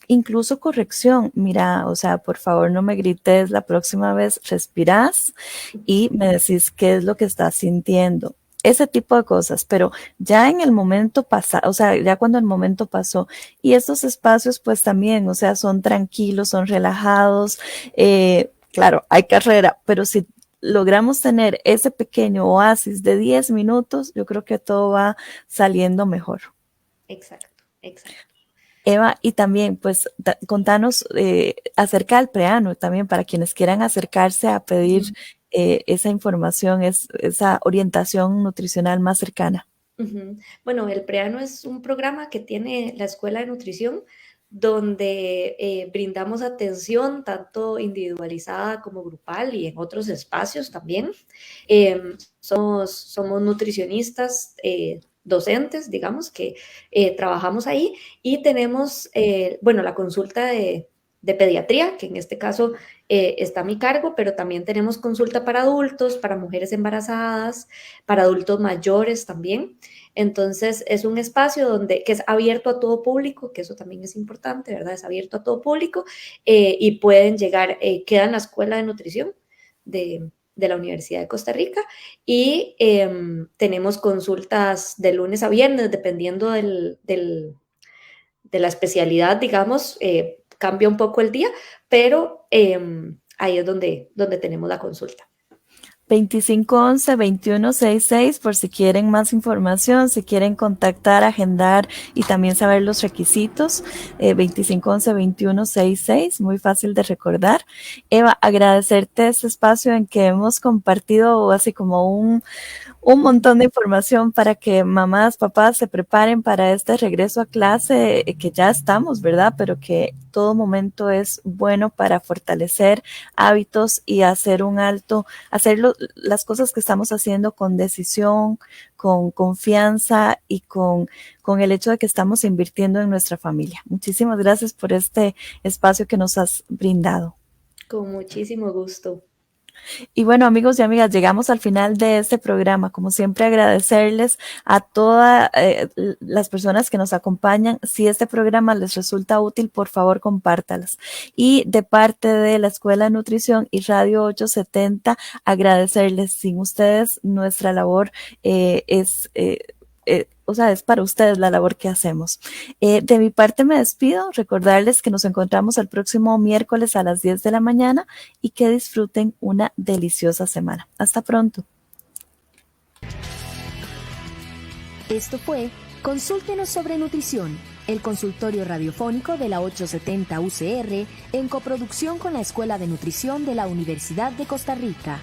incluso corrección. Mira, o sea, por favor no me grites la próxima vez, respirás y me decís qué es lo que estás sintiendo. Ese tipo de cosas, pero ya en el momento pasado, o sea, ya cuando el momento pasó, y estos espacios pues también, o sea, son tranquilos, son relajados, claro, hay carrera, pero si logramos tener ese pequeño oasis de 10 minutos, yo creo que todo va saliendo mejor. Exacto, exacto. Eva, y también, pues, contanos acerca del preano, también para quienes quieran acercarse a pedir esa información, esa orientación nutricional más cercana. Bueno, el preano es un programa que tiene la Escuela de Nutrición donde brindamos atención tanto individualizada como grupal y en otros espacios también. Somos nutricionistas docentes, digamos, que trabajamos ahí y tenemos, bueno, la consulta de pediatría, que en este caso está a mi cargo, pero también tenemos consulta para adultos, para mujeres embarazadas, para adultos mayores también. Entonces, es un espacio que es abierto a todo público, que eso también es importante, ¿verdad? Es abierto a todo público y pueden llegar, queda en la Escuela de Nutrición de la Universidad de Costa Rica y tenemos consultas de lunes a viernes, dependiendo de la especialidad, digamos, cambia un poco el día, pero ahí es donde tenemos la consulta. 2511-2166 por si quieren más información, si quieren contactar, agendar y también saber los requisitos. 2511-2166, muy fácil de recordar. Eva, agradecerte este espacio en que hemos compartido así como un montón de información para que mamás, papás se preparen para este regreso a clase, que ya estamos, ¿verdad? Pero que todo momento es bueno para fortalecer hábitos y hacer un alto, las cosas que estamos haciendo con decisión, con confianza y con el hecho de que estamos invirtiendo en nuestra familia. Muchísimas gracias por este espacio que nos has brindado. Con muchísimo gusto. Y bueno, amigos y amigas, llegamos al final de este programa. Como siempre, agradecerles a todas las personas que nos acompañan. Si este programa les resulta útil, por favor, compártalas. Y de parte de la Escuela de Nutrición y Radio 870, agradecerles. Sin ustedes, nuestra labor es para ustedes la labor que hacemos. De mi parte me despido, recordarles que nos encontramos el próximo miércoles a las 10 de la mañana y que disfruten una deliciosa semana. Hasta pronto. Esto fue Consúltenos sobre Nutrición, el consultorio radiofónico de la 870 UCR en coproducción con la Escuela de Nutrición de la Universidad de Costa Rica.